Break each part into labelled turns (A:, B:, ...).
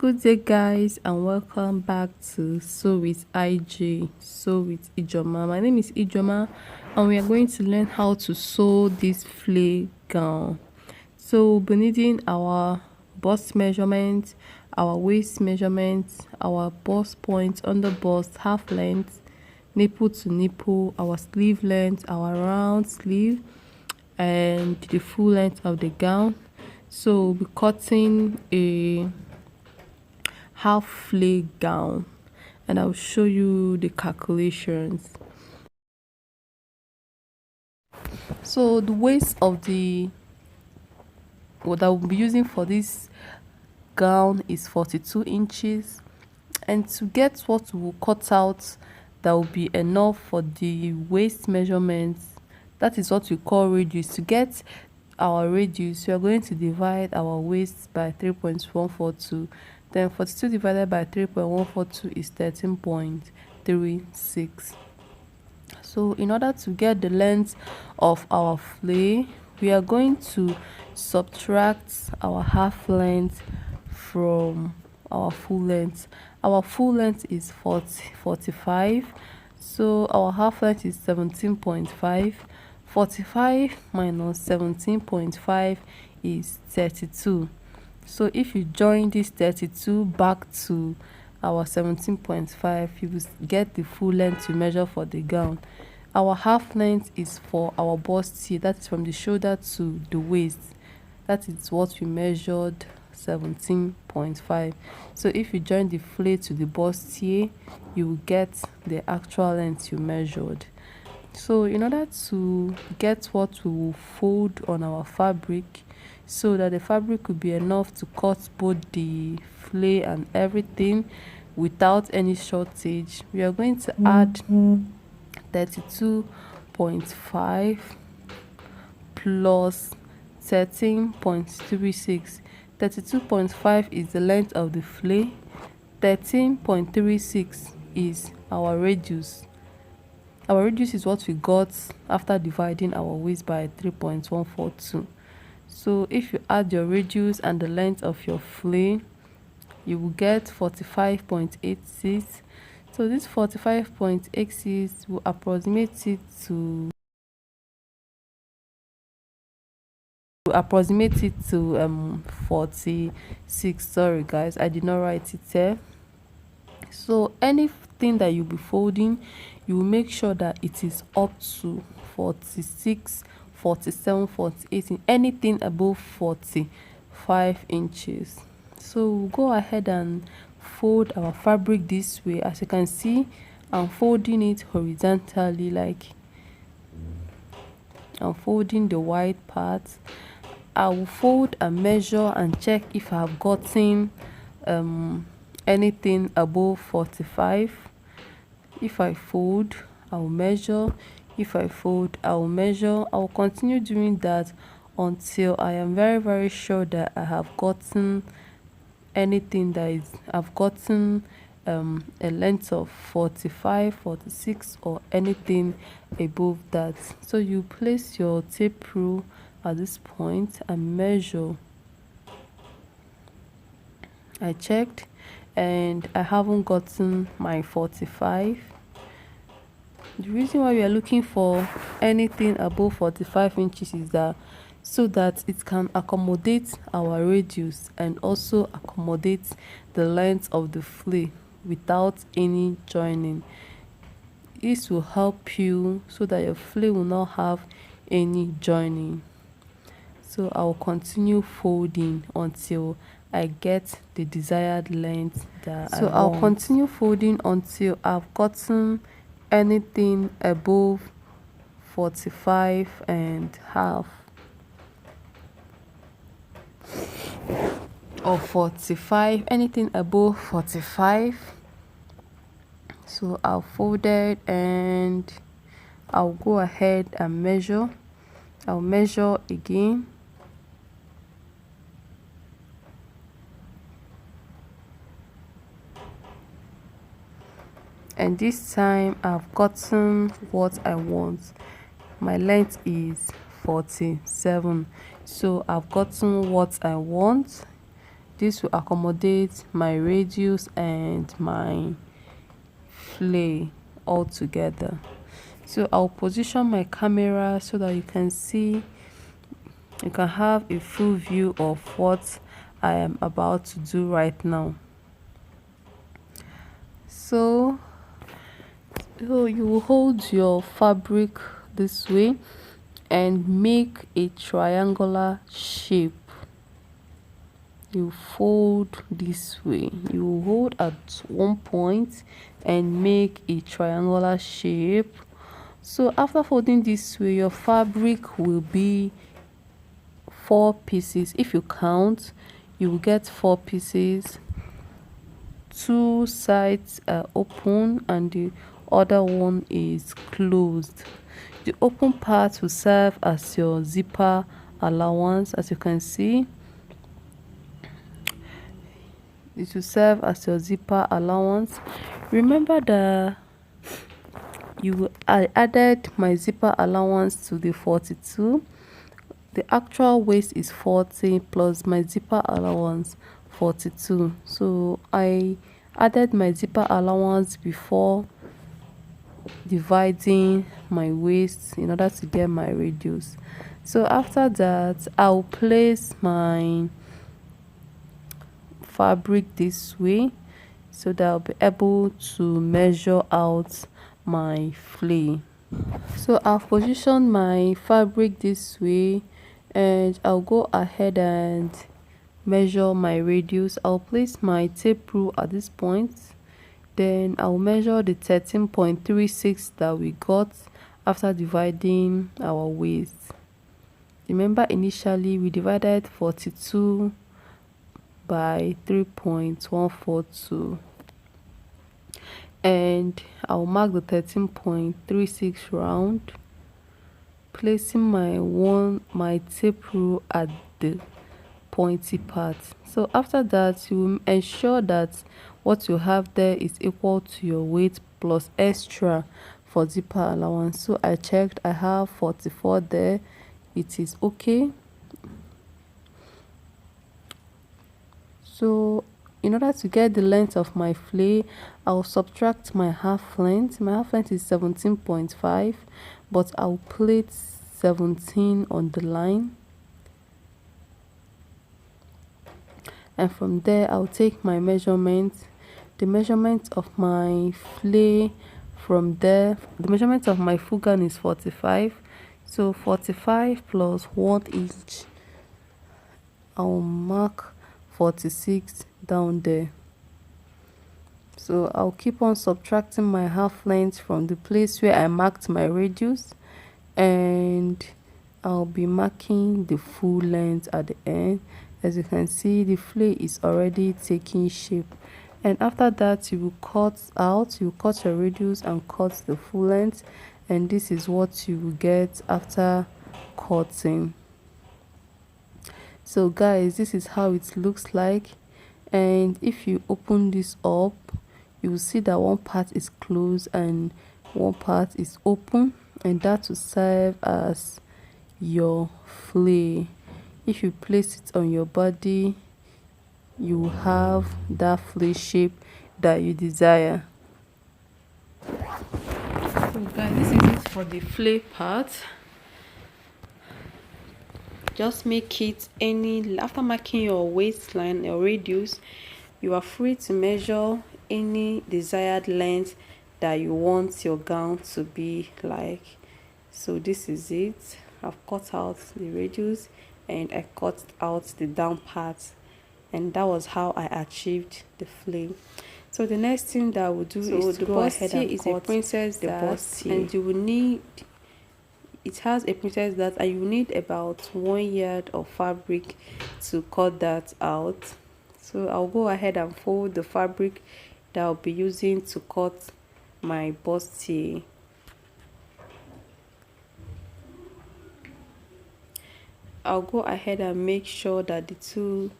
A: Good day, guys, and welcome back to Sew with Ijoma. My name is Ijoma, and we are going to learn how to sew this flay gown. So we'll be needing our bust measurement, our waist measurement, our bust point, under bust, half length, nipple to nipple, our sleeve length, our round sleeve, and the full length of the gown. So we'll be cutting a half flay gown, and I'll show you the calculations. So the waist of the what I will be using for this gown is 42 inches, and to get what we will cut out that will be enough for the waist measurements, that is what we call radius. To get our radius, we are going to divide our waist by 3.142. Then 42 divided by 3.142 is 13.36. So in order to get the length of our flay, we are going to subtract our half length from our full length. Our full length is 45, so our half length is 17.5. 45 minus 17.5 is 32. So if you join this 32 back to our 17.5, you will get the full length to measure for the gown. Our half length is for our bust here, that's from the shoulder to the waist. That is what we measured, 17.5. So if you join the flay to the bust here, you will get the actual length you measured. So in order to get what we will fold on our fabric, so that the fabric will be enough to cut both the flay and everything without any shortage, we are going to add 32.5 plus 13.36. 32.5 is the length of the flay. 13.36 is our radius. Our radius is what we got after dividing our waist by 3.142. So if you add your radius and the length of your flay, you will get 45.86. So this 45.86 will approximate it to 46. Sorry guys, I did not write it here. So anything that you'll be folding, you will make sure that it is up to 46, 47, 48, anything above 45 inches. So we'll go ahead and fold our fabric this way. As you can see, I'm folding it horizontally, like I'm folding the white part. I will fold and measure and check if I have gotten anything above 45. If I fold, I will measure. If I fold, I will measure. I will continue doing that until I am very sure that I have gotten anything that is I've gotten a length of 45, 46, or anything above that. So you place your tape rule at this point and measure. I checked and I haven't gotten my 45. The reason why we are looking for anything above 45 inches is that so that it can accommodate our radius and also accommodate the length of the flay without any joining. This will help you so that your flay will not have any joining. So I will continue folding until I get the desired length that I want. I'll continue folding until I've gotten anything above 45 and half, or 45, anything above 45. So I'll fold it and I'll go ahead and measure. I'll measure again. And this time I've gotten what I want. My length is 47, so I've gotten what I want. this will accommodate my radius and my flay all together. So I'll position my camera so that you can have a full view of what I am about to do right now. So you will hold your fabric this way and make a triangular shape. You fold this way. You hold at one point and make a triangular shape. So after folding this way, your fabric will be 4 pieces. If you count, you will get 4 pieces. 2 sides are open and the other one is closed. The open part will serve as your zipper allowance. As you can see, it will serve as your zipper allowance. Remember that I added my zipper allowance to the 42. The actual waist is 40 plus my zipper allowance 42. So I added my zipper allowance before dividing my waist in order to get my radius. So after that, I'll place my fabric this way so that I'll be able to measure out my flay. So I've positioned my fabric this way and I'll go ahead and measure my radius. I'll place my tape rule at this point, then I'll measure the 13.36 that we got after dividing our waist. Remember, initially we divided 42 by 3.142, and I'll mark the 13.36 round, placing my tape rule at the pointy part. So after that, you ensure that what you have there is equal to your weight plus extra for zipper allowance. So I checked, I have 44 there. It is okay. So in order to get the length of my flay, I'll subtract my half length. My half length is 17.5, but I'll place 17 on the line, and from there I'll take my measurement. The measurement of my flay from there, the measurement of my full gown is 45. So 45 plus 1 inch, I'll mark 46 down there. So I'll keep on subtracting my half length from the place where I marked my radius, and I'll be marking the full length at the end. As you can see, the flay is already taking shape, and after that you cut your radius and cut the full length, and this is what you will get after cutting. So guys, this is how it looks like, and if you open this up, you will see that one part is closed and one part is open, and that will serve as your flay. If you place it on your body, you will have that flay shape that you desire. So guys, this is it for the flay part. Just make it after marking your waistline, your radius, you are free to measure any desired length that you want your gown to be like. So this is it. I've cut out the radius and I cut out the down part, and that was how I achieved the flay. So the next thing that I will do is to go ahead and cut a princess dart, and you will need, it has a princess dart, and you need about 1 yard of fabric to cut that out. So I'll go ahead and fold the fabric that I'll be using to cut my bustier. I'll go ahead and make sure that the two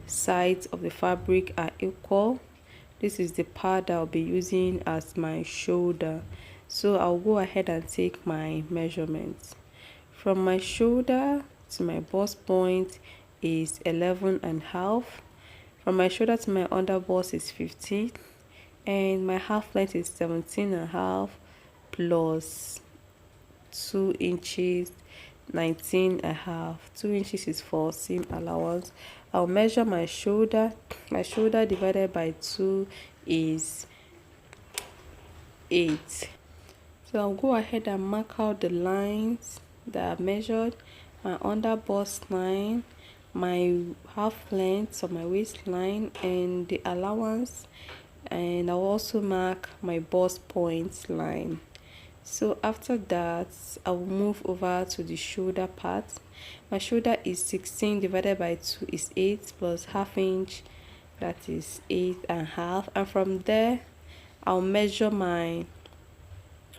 A: sides of the fabric are equal. This is the part that I'll be using as my shoulder. So I'll go ahead and take my measurements. From my shoulder to my bust point is 11.5, From my shoulder to my under bust is 15, and my half length is 17 and a half plus 2 inches, 19 and a half. 2 inches is for seam allowance. I'll measure my shoulder. My shoulder divided by 2 is 8. So I'll go ahead and mark out the lines that are measured. My under bust line, my half length of my waistline, and the allowance. And I'll also mark my bust point line. So after that, I will move over to the shoulder part. My shoulder is 16 divided by 2 is 8 plus half inch, that is 8 and a half. And from there, I'll measure my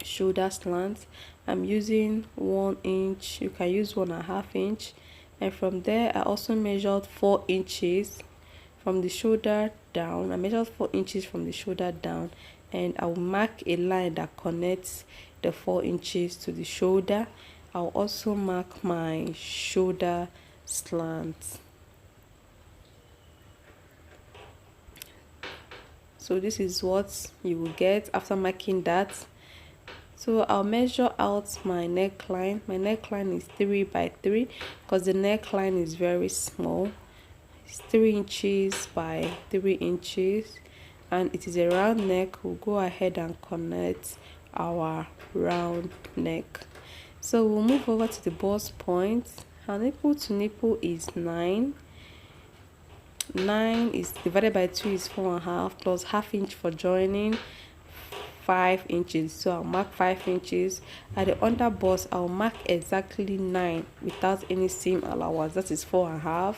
A: shoulder slant. I'm using 1 inch. You can use 1.5 inch. And from there, I also measured 4 inches from the shoulder down. I measured 4 inches from the shoulder down, and I will mark a line that connects the 4 inches to the shoulder. I'll also mark my shoulder slant. So this is what you will get after marking that. So I'll measure out my neckline. My neckline is 3 by 3 because the neckline is very small. It's 3 inches by 3 inches, and it is a round neck. We'll go ahead and connect our round neck. So we'll move over to the bust point. Our nipple to nipple is 9. 9 is divided by 2 is 4.5 plus half inch for joining, 5 inches. So I'll mark 5 inches. At the under bust, I'll mark exactly 9 without any seam allowance. That is 4.5.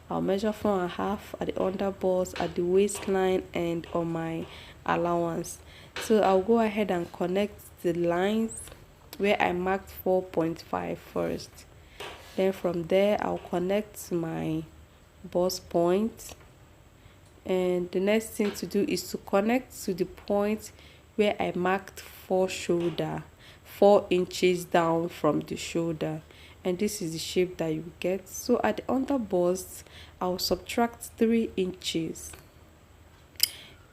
A: I'll measure 4.5 at the under bust, at the waistline, and on my allowance. So I'll go ahead and connect the lines where I marked 4.5 first. Then from there, I'll connect my bust point. And the next thing to do is to connect to the point where I marked 4 inches down from the shoulder. And this is the shape that you get. So at the under bust, I'll subtract 3 inches.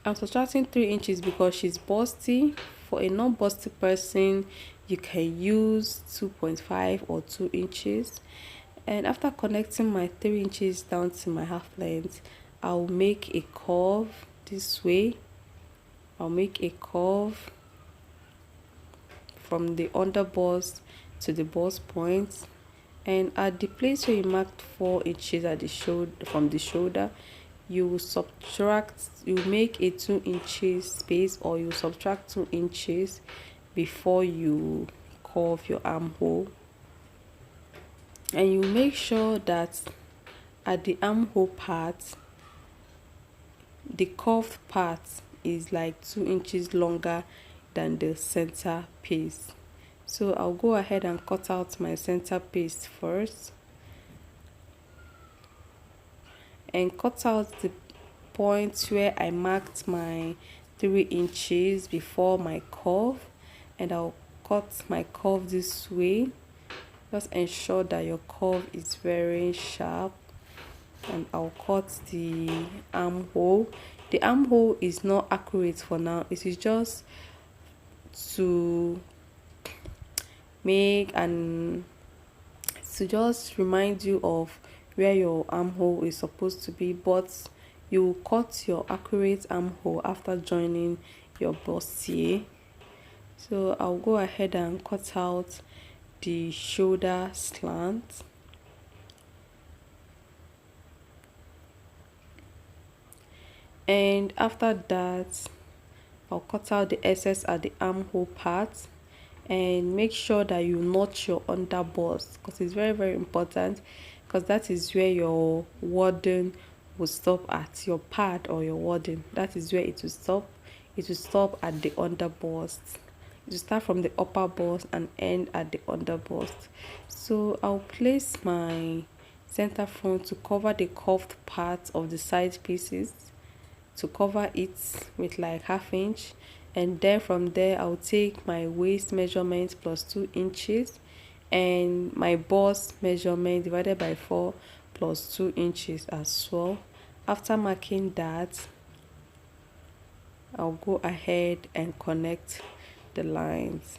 A: I'm subtracting 3 inches because she's busty. For a non-busty person, you can use 2.5 or 2 inches. And after connecting my 3 inches down to my half length, I'll make a curve this way. I'll make a curve from the under bust to the bust point. And at the place where you marked 4 inches at the shoulder, from the shoulder, you will subtract, you make a 2 inches space, or you subtract 2 inches before you curve your armhole. And you make sure that at the armhole part, the curved part is like 2 inches longer than the center piece. So I'll go ahead and cut out my center piece first, and cut out the point where I marked my 3 inches before my curve. And I'll cut my curve this way. Just ensure that your curve is very sharp. And I'll cut the armhole. The armhole is not accurate for now. It is just to make and to just remind you of where your armhole is supposed to be, but you will cut your accurate armhole after joining your bustier. So I'll go ahead and cut out the shoulder slant. And after that, I'll cut out the excess at the armhole part. And make sure that you notch your under bust, because it's very, very important, because that is where your wadding will stop at, your pad or your wadding. That is where it will stop. It will stop at the under bust. It will start from the upper bust and end at the under bust. So I'll place my center front to cover the curved part of the side pieces, to cover it with like half inch. And then from there, I'll take my waist measurement plus 2 inches and my bust measurement divided by 4 plus 2 inches as well. After marking that, I'll go ahead and connect the lines.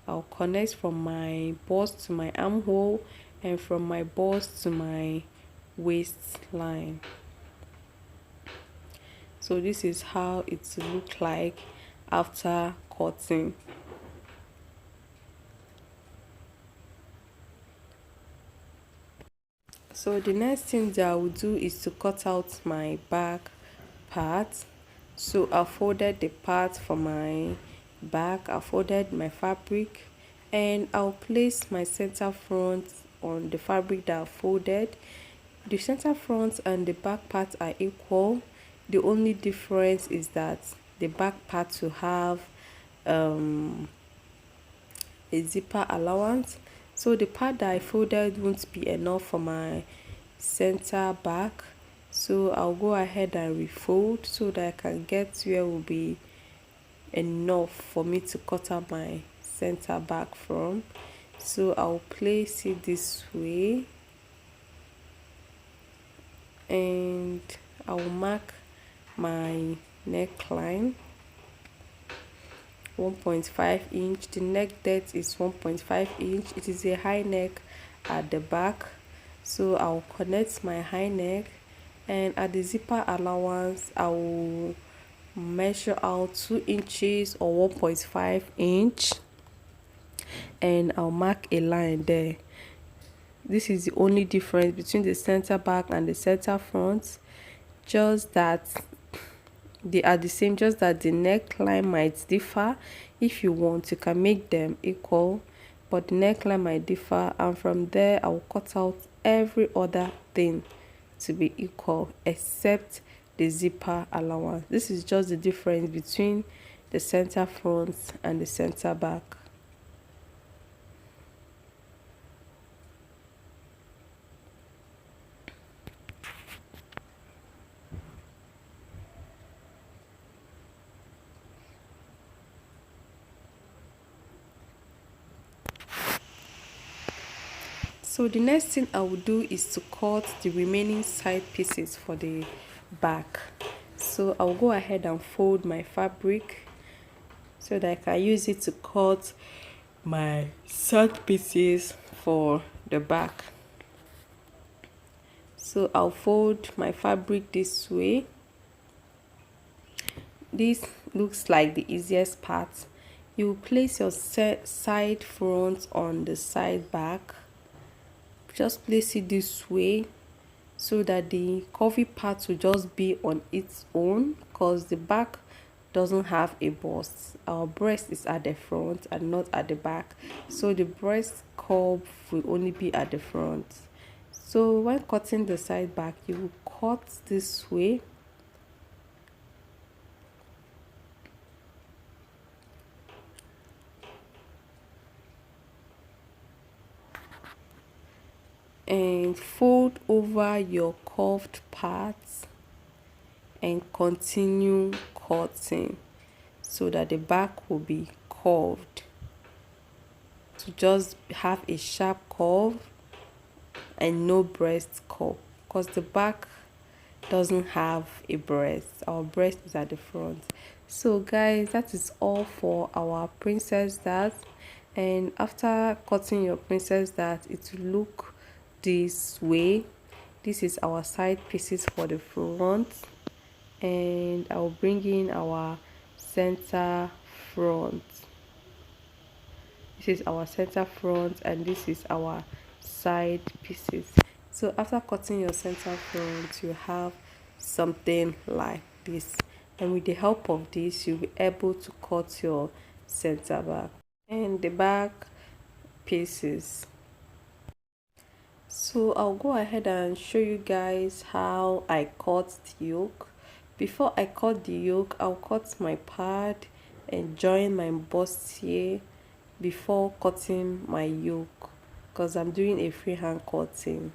A: I'll connect from my bust to my armhole and from my bust to my waistline. So this is how it look like after cutting. So the next thing that I will do is to cut out my back part. So I folded the part for my back, I folded my fabric, and I'll place my center front on the fabric that I folded. The center front and the back part are equal. The only difference is that the back part will have a zipper allowance, so the part that I folded won't be enough for my center back. So I'll go ahead and refold so that I can get where will be enough for me to cut out my center back from. So I'll place it this way and I'll mark my neckline 1.5 inch. The neck depth is 1.5 inch. It is a high neck at the back, so I'll connect my high neck, and at the zipper allowance I will measure out 2 inches or 1.5 inch, and I'll mark a line there. This is the only difference between the center back and the center front, just that they are the same, just that the neckline might differ. If you want, you can make them equal, but the neckline might differ, and from there I will cut out every other thing to be equal except the zipper allowance. This is just the difference between the center front and the center back. So the next thing I will do is to cut the remaining side pieces for the back. So I'll go ahead and fold my fabric so that I can use it to cut my side pieces for the back. So I'll fold my fabric this way. This looks like the easiest part. You place your side front on the side back. Just place it this way so that the curvy part will just be on its own, because the back doesn't have a bust. Our breast is at the front and not at the back, so the breast curve will only be at the front. So when cutting the side back, you will cut this way and fold over your curved parts and continue cutting so that the back will be curved, to just have a sharp curve and no breast curve, because the back doesn't have a breast. Our breast is at the front. So guys, that is all for our princess dart, and after cutting your princess dart, it will look this way. This is our side pieces for the front, and I'll bring in our center front. This is our center front and this is our side pieces. So after cutting your center front, you have something like this, and with the help of this you'll be able to cut your center back and the back pieces. So I'll go ahead and show you guys how I cut the yoke. Before I cut the yoke, I'll cut my pad and join my bustier before cutting my yoke, because I'm doing a freehand cutting.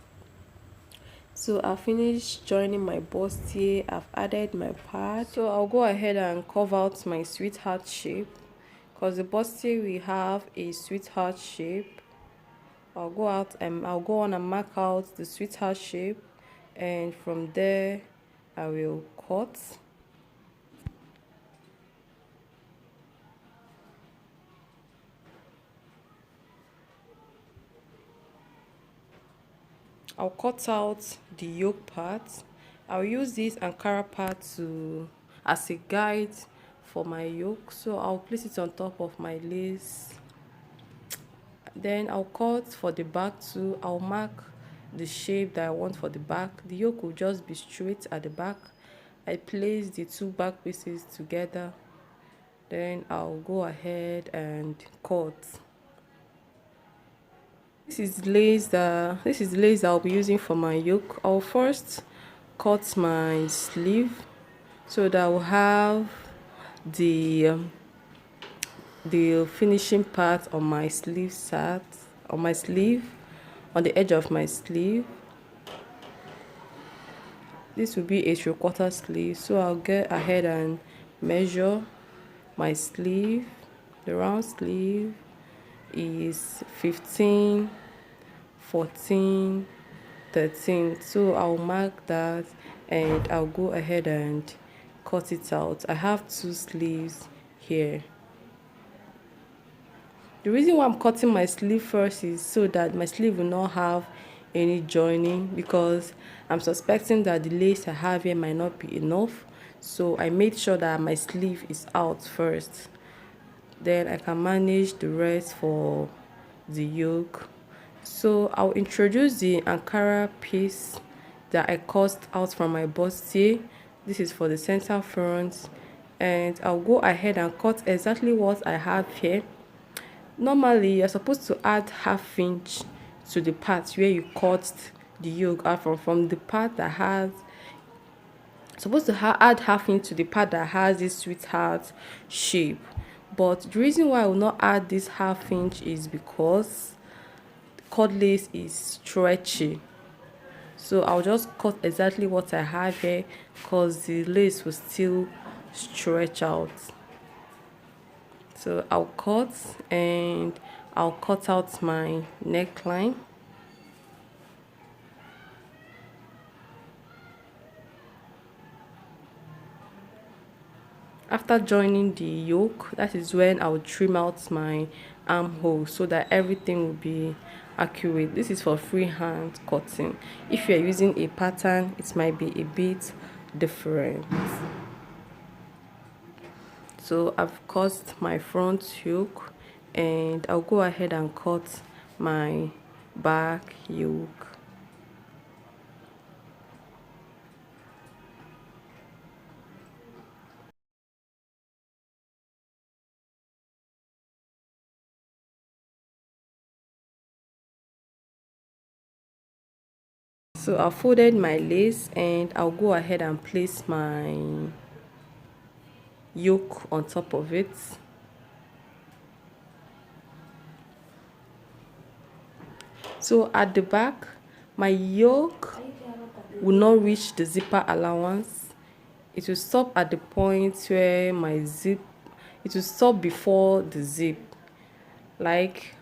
A: So I finished joining my bustier, I've added my pad. So I'll go ahead and carve out my sweetheart shape, because the bustier we have a sweetheart shape. I'll go on and mark out the sweetheart shape, and from there I will cut. I'll cut out the yoke part. I'll use this Ankara part to as a guide for my yoke. So I'll place it on top of my lace. Then I'll cut for the back too. I'll mark the shape that I want for the back. The yoke will just be straight at the back. I place the two back pieces together. Then I'll go ahead and cut. This is lace I'll be using for my yoke. I'll first cut my sleeve so that I will have the finishing part on my sleeve on the edge of my sleeve. This will be a 3/4 sleeve, so I'll get ahead and measure my sleeve. The round sleeve is 15, 14, 13, so I'll mark that and I'll go ahead and cut it out. I have two sleeves here. The reason why I'm cutting my sleeve first is so that my sleeve will not have any joining, because I'm suspecting that the lace I have here might not be enough, so I made sure that my sleeve is out first. Then I can manage the rest for the yoke. So I'll introduce the Ankara piece that I cut out from my bustier. This is for the center front, and I'll go ahead and cut exactly what I have here. Normally you're supposed to add 1/2 inch to the part where you cut the yoke out from the part that has supposed to add 1/2 inch to the part that has this sweetheart shape. But the reason why I will not add this 1/2 inch is because cut lace is stretchy, so I'll just cut exactly what I have here because the lace will still stretch out. So I'll cut and I'll cut out my neckline. After joining the yoke, that is when I'll trim out my armhole so that everything will be accurate. This is for freehand cutting. If you're using a pattern, it might be a bit different. So I've cut my front yoke and I'll go ahead and cut my back yoke. So I folded my lace and I'll go ahead and place my yoke on top of it. So at the back, my yoke will not reach the zipper allowance. It will stop at the point where it will stop before the zip. Like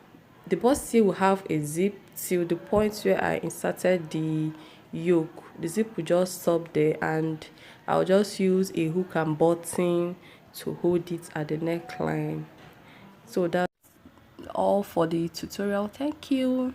A: the bustier will have a zip till the point where I inserted the yoke. The zip will just stop there and I'll just use a hook and button to hold it at the neckline. So that's all for the tutorial. Thank you.